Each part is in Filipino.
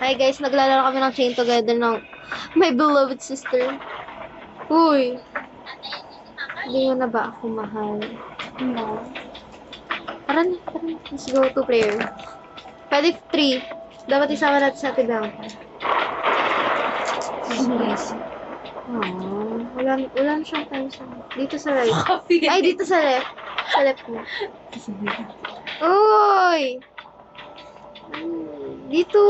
Hi guys, naglalaro kami ng Chain Together ng my beloved sister. Uy, hindi mo na ba ako mahal? No. Tara na, tara na. Let's go to player. Pwede 3. Dapat isama natin sa Bianca. Wala na siyang time sa... Dito sa right. Ay, dito sa left. Sa left mo. Uy! Dito!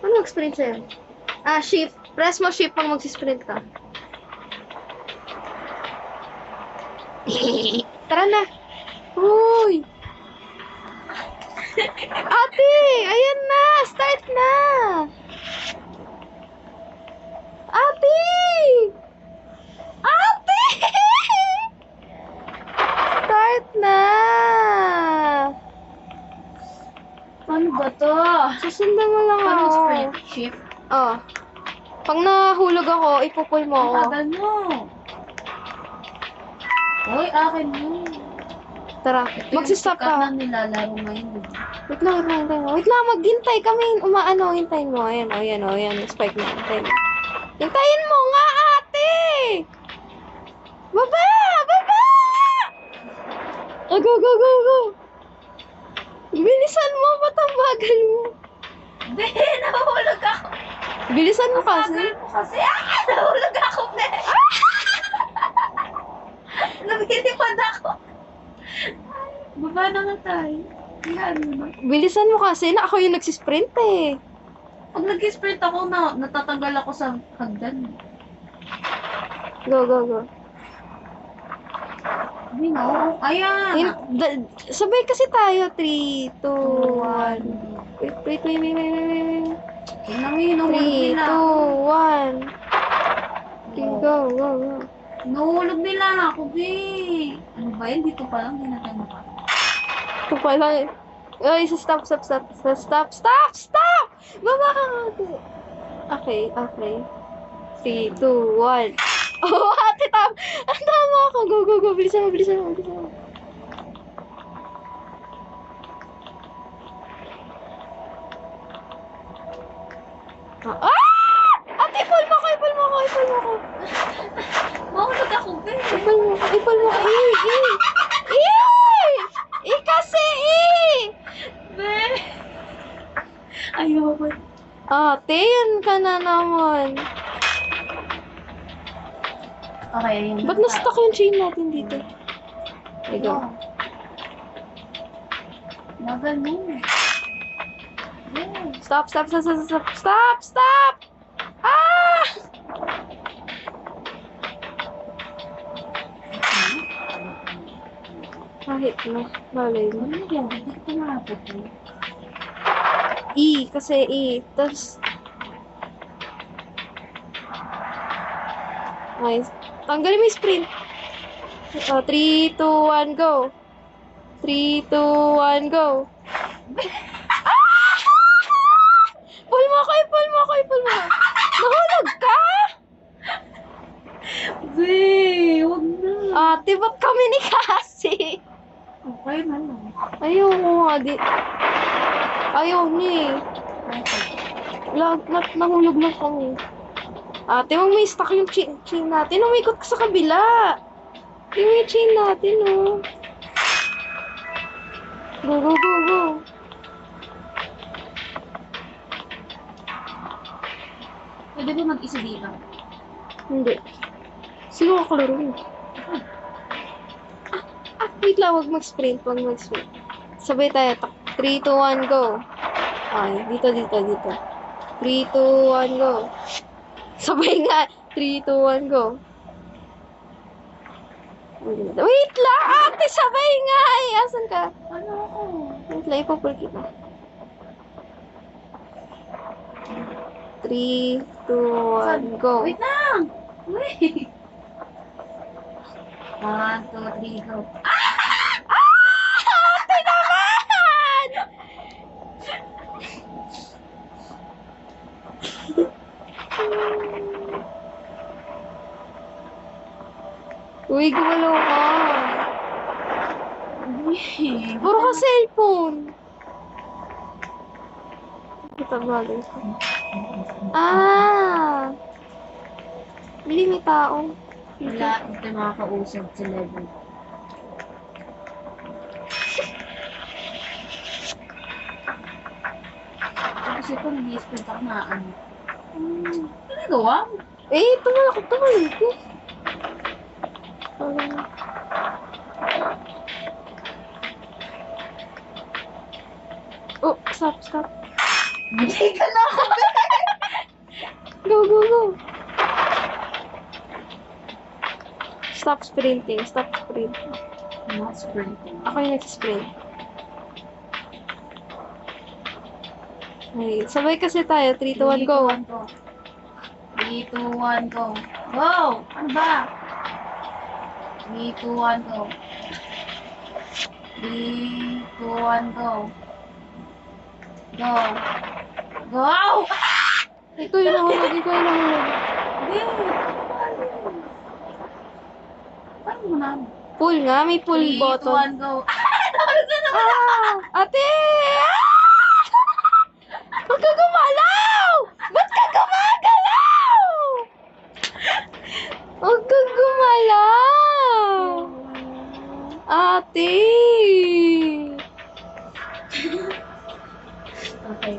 Ano mag-sprint sa'yo? Ah, shift. Press mo shift pag mag-sprint ka. Tara na! Uy! Ate! Ayan na! Start na! Ate! Ate! Start na! Ano ba to? Susundan mo lang Paano ako. sprint? Shift? Oh. Pag nahulog ako, ipupul mo Ang ako. tagal mo. Uy, akin mo. Tara, magsistop Sikat ka. na nilalaro ngayon. Wait lang, Wait lang, maghintay kami. Hintayin mo. Ayan. Spike na. Hintayin mo. Hintayin mo nga, ate! Baba! Oh, go! Bilisan mo, ba't ang bagal mo? Be, nahulog ako. Bilisan mo kasi. Bagal mo kasi. Nahulog ako, be. Nabitipad ako. Baba na nga tayo. Yan. Bilisan mo kasi, na ako yung nagsisprint eh. Pag nag-sprint ako, natatanggal ako sa hagdan. Go. Hindi no. Ayan. Sabay kasi tayo. 3, 2, 1. Wait. Tingnan mo yun, 3, nahulog nila. 2, 1. Okay, go. Nahulog nila ako, be. Ano ba yun? Dito pa lang, ginagano pa. Ito pa lang. Ay, stop. Baba ka nga. Okay. 3, 2, 1. Oh, ate, tama ako. Go. Bilisan mo. Ah! Ate, ipul mo ko. Mahulog ako, be. Ipul mo ko. Kasi. Be. Ayoko. Ate, yan ka na naman. Okay, ayun. Ba't na-stuck yung chain natin dito? Okay, go. Magal mo. Yeah. Stop! Ah! Kahit na. Malay mo. Ano yan? Hindi ko malapot mo. Kasi Tapos... Nice. Tanggalin mo yung sprint. 3, 2, 1, go. 3, 2, 1, go. Ipul mo ako. Nahulog ka? Be, huwag na. Ate, ba't kami ni Cassie? Okay na lang. Ayaw nga, Ayaw niya nahulog lang kami. Ate, huwag may stuck yung chain natin. Umikot ka sa kabila. Yung chain natin, oh. Go. Pwede ba mag-isa dito? Hindi. Sino ka kalaro mo? Wait lang, huwag mag-sprint. Sabay tayo. 3, 2, 1, go. Okay, dito. 3, 2, 1, go. Sabay nga. 3, 2, 1, go. Wait lang, ate, sabay nga. Ay, asan ka? Ano ako? Wait lang, ipapul kita. 3, 2, 1, go. Wait lang! Wait! 1, 2, 3, go. Ate naman! Uy, gumalaw ka. Wait. Puro ka cellphone. Kita bagay ko. Ah! Bili may tao. Wala, hindi makakausap sa level. Kasi kung hindi-spend ako na ano. Ano gawa mo? Eh, tumalak eh. Oh, stop. Hindi ka na ako. Go. Stop sprinting. Not sprinting. Ako yung nag-sprint. Ay, sabay kasi tayo. 3, 2, 1, go. 3, 2, 1, go. Go! Ano ba? 3, 2, 1, go. 3, 2, 1, go. Go! Go! Ikaw yung nahulog. Hindi! Paano mo na? Pull nga, may pull 3, 2, button. 1, go. Nahulog na naman! Ate! Huwag ka gumalaw! Ba't ka gumagalaw? Huwag ka gumalaw! Ate! Okay.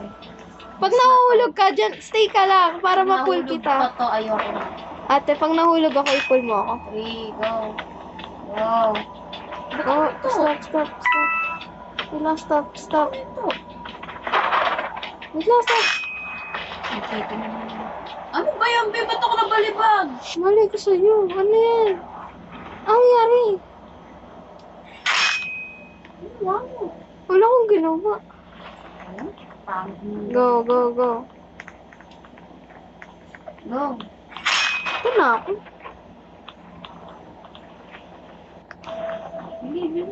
Pag nahulog ka dyan, stay ka lang para ma-pull Nahulog kita. pa to, ayoko na. Ate, pag nahulog ako, i-pull mo ako. 3, go. Go. Oh, stop. Wait lang, stop. Ito. Wait lang, stop. Okay, ano ba yan, babe? Ba't ako nabalibag? Mali ko sa'yo. Ano yan? Ang nangyari? Wow. Wala akong ginawa. Pangit mo. Go. Go. Ito na ako. Hindi.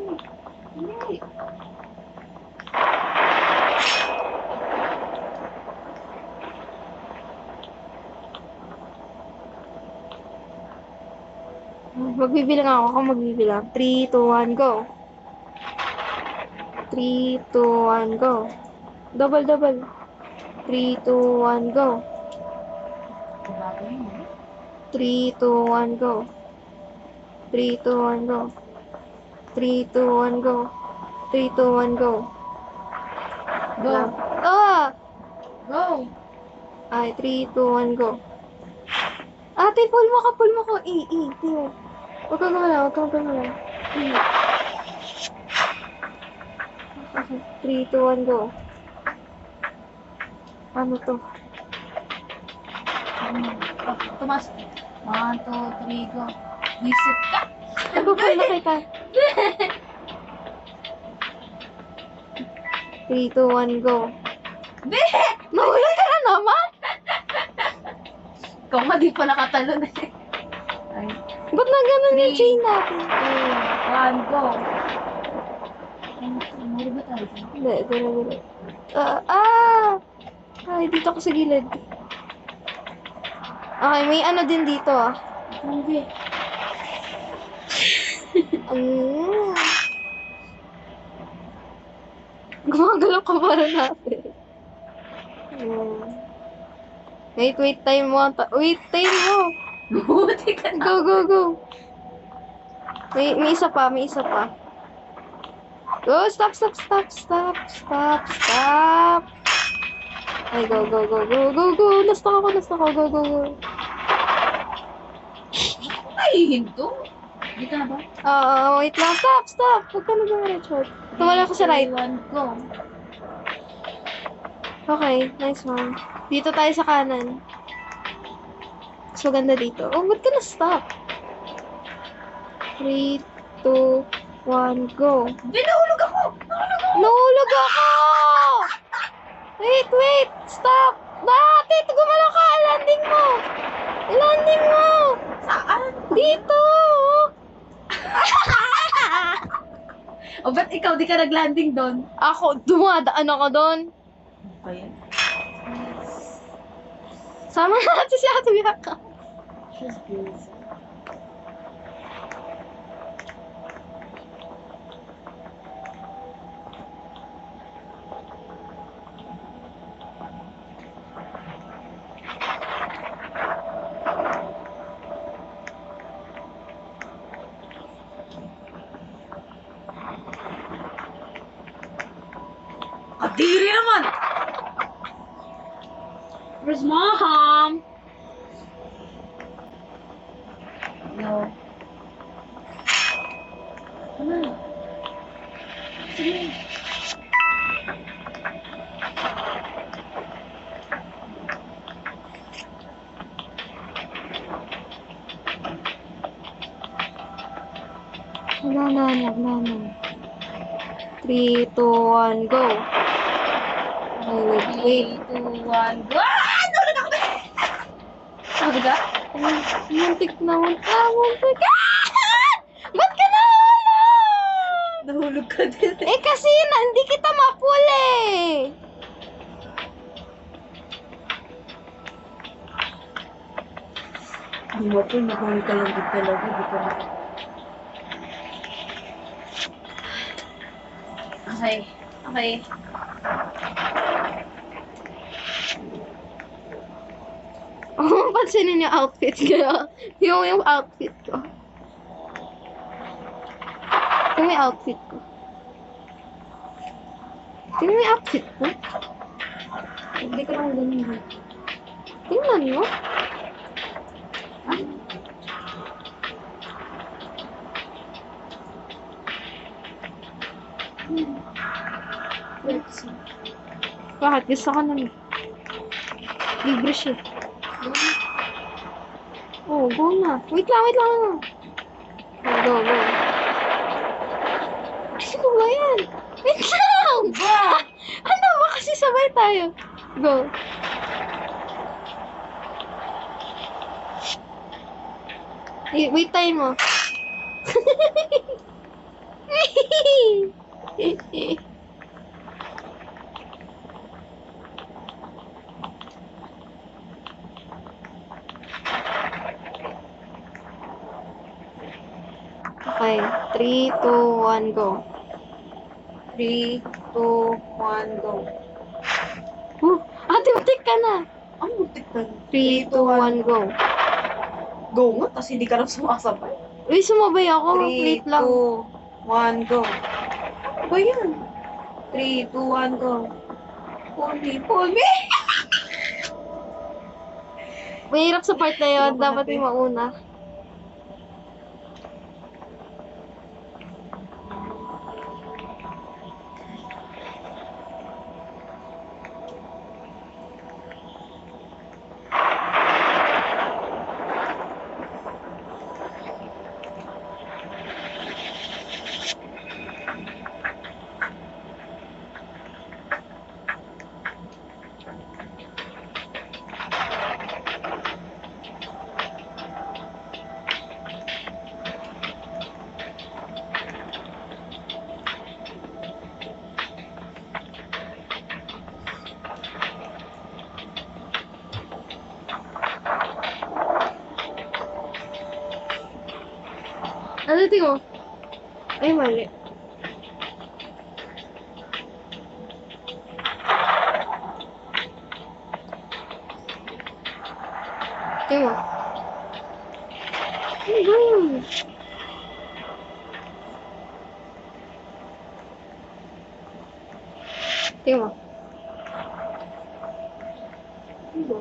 Magbibilang ako magbibilang. 3, 2, 1, go. 3, 2, 1, go. Double. 3, 2, 1, go. 3, 2, 1, go. 3, 2, 1, go. 3, 2, 1, go. 3, 2, 1, go. Go. Ah! Go. Ay, 3, 2, 1, go. Ate, pull mo ko. Tingnan. Huwag kang gumalaw. 3, 2, 1, go. Ano to? Tumas. 1, 2, 3, go. Visit ka. Nagpupull na kita. 3, 2, 1, go. Be! Nahulog ka na naman? Ikaw nga, di pa nakatalon eh. Ay. Ba't na ganun yung 3, chain natin? 2, 1, go. Ano ba tayo? Hindi, dire. Ay, dito ako sa gilid. Okay, may ano din dito ah. Hindi. Gumagalaw ka para natin. Wait, time mo. Time mo. Buti ka na. Go. May isa pa. Go, stop. Ay, go. Nasta ako. Go. Ay, hinto. Hindi ka na ba? Wait lang. Stop. Huwag ka na ba Richard? Tumala ko sa right. 1, go. Okay, nice one. Dito tayo sa kanan. Mas maganda dito. Oh, ba't ka na-stop? 3, 2, 1, go. Hindi, nahulog ako. Nahulog ako! Wait! Stop! Bakit? Gumalaw ka! Landing mo! Saan? Dito! O, ba't ikaw di ka nag-landing doon? Ako, dumadaan ako doon. Ayan. Sama natin si Ate Bianca. She's busy. Kadiri naman! Where's mom? No. Ano? Sige. Wala na, wala na. 3, 2, 1, go. Wait. 3, 2, 1, go! Ah! Nulog ako! Sabi ka? Muntik na, muntik. Ah! Ba't ka nahulog? Nahulog ka din. Eh kasi hindi kita mapuli. Hindi mo po, nahulog ka lang din talaga. Di ka na. Okay. Okay. Oh, pansinin yung outfit ko. Yung outfit ko. Yung may outfit ko. Tingnan mo yung outfit ko. Hindi ka lang ganun. Tingnan mo. Let's see. Bakit? Gusto ko na. Libre siya. Oh, go na. Wait lang. Oh, go. Sino ba yan? Wait lang! Ano ba? Kasi sabay tayo. Go. Wait tayo mo. Okay. 3, 2, 1, go. 3, 2, 1, go. Ate, matik ka na. Ang butik ka. 3, 2, 1, go. Go nga, tapos hindi ka lang sumasabay. Uy, sumabay ako. 3, Wait lang. 2, 1, go. Ano ba yan? 3, 2, 1, go. Pull me! Mahirap sa part na yun. Ano ba Dapat natin? yung mauna. Ano tingin mo? Ay, mali. Tingin mo. Ano ba yun? Tingin mo. Ano ba?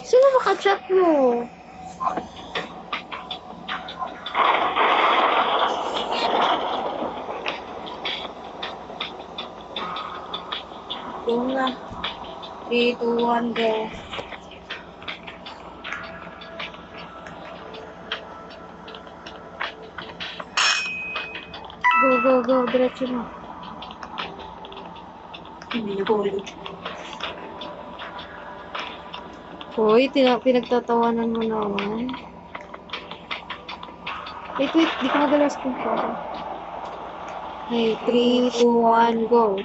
Sino makachat mo? Go nga. 3, 2, 1, go. Go. Diretso mo. Hindi na hulog. Hoy, pinagtatawanan mo naman. Wait, di ka magalas kung pala. Okay, 3, 2, 1, go.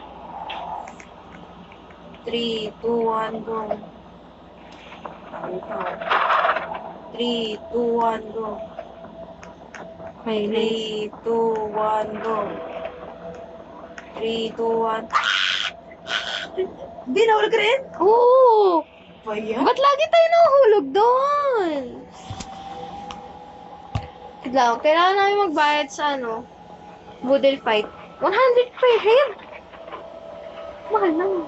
3, 2, 1, go. 3, 2, 1, go. Okay, nice. 3, 2, 1, go. 3, 2, 1. Hindi, nahulog ka rin? Oo! Ba yan? Ba't lagi tayo nahulog doon? Lang, kailangan namin magbayad sa ano, Boodle Fight. 100 per head! Mahal naman.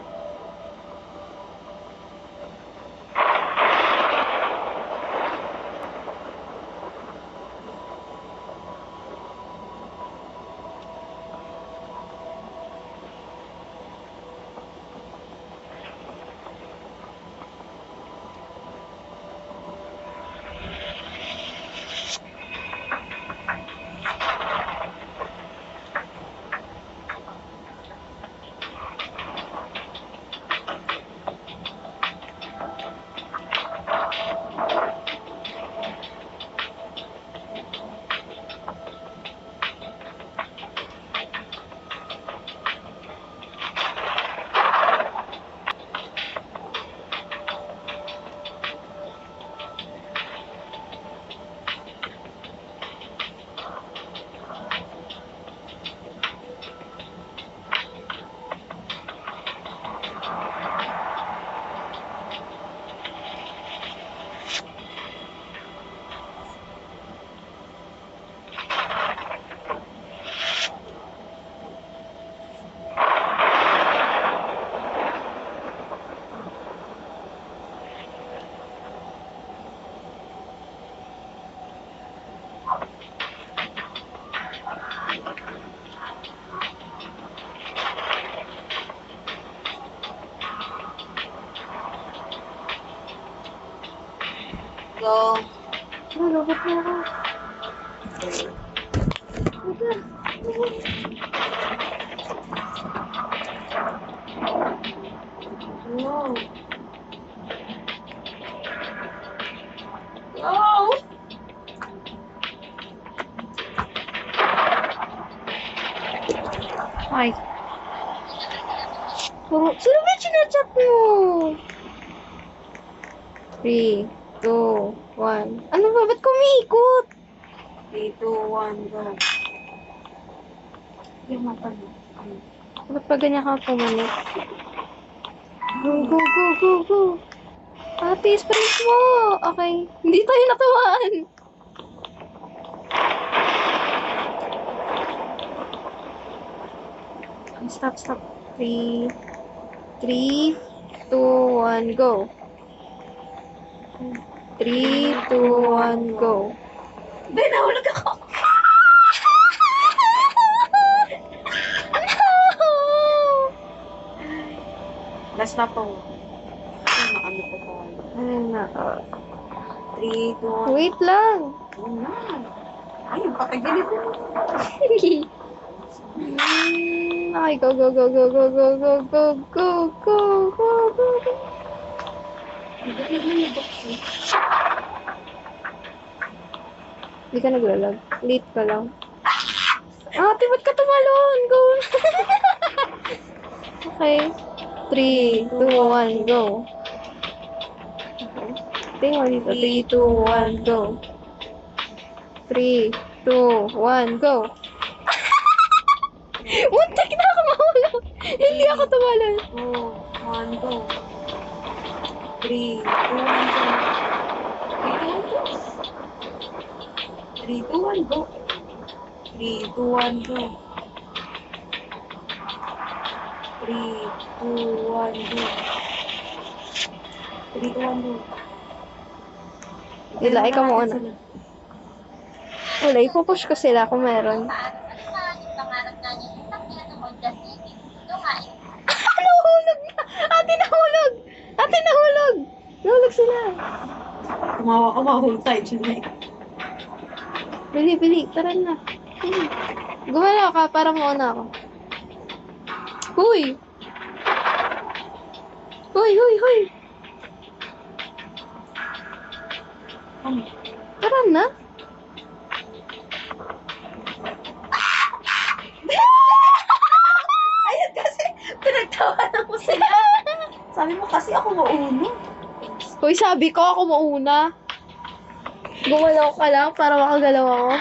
Go. Lobot na ako. Wow. Wow. Ay. Sino ba chinachat mo? 3, 2, 1. Ano ba? Ba't kumiikot? 3, 2, 1, go. Yung mapa mo. Ba't pa ganyan ka pumalik? Go, go, go, go, go. Ate, sprint mo. Okay. Hindi tayo natawaan. Stop, stop. 3, 3, 2, 1, go. 3, 2, 1, go. Ben, nahulog ako. Last na po. Ano po po? Ayun na. 3, 2, 1. Wait lang. Ano? Ay, pakigilig ko. Okay, go, go, go, go, go, go, go, go, go, go, go, go, go. Hindi ka naglalag. Late ka lang. Ate, ba't ka tumalon? Go. Okay. 3, 2, 1, go. Okay. Tingnan mo dito. 3, 2, 1, go. 3, 2, 1, go. Muntik na ako mahulog. Hindi ako tumalon. 2, 1, go. 3, 2, 1, go. 3, 2, 1, go. 3, 2, 1, go. 3, 2, 1, go. 3, 2, 1, go. Sila, ikaw mo una. Wala, ipupush ko sila kung meron. Nahulog na! Ate, nahulog! Ate, nahulog! Nahulog sila. Tumawa ka, mahulog tayo dyan. Bili, bili. Tara na. Gumalaw ka para mauna ako. Huy! Huy, huy, huy! Tara na. Ayun kasi, pinagtawanan ko sila. Sabi mo kasi ako mauna. Hoy, sabi ko ako mauna. Gumalaw ka lang para makagalaw ako.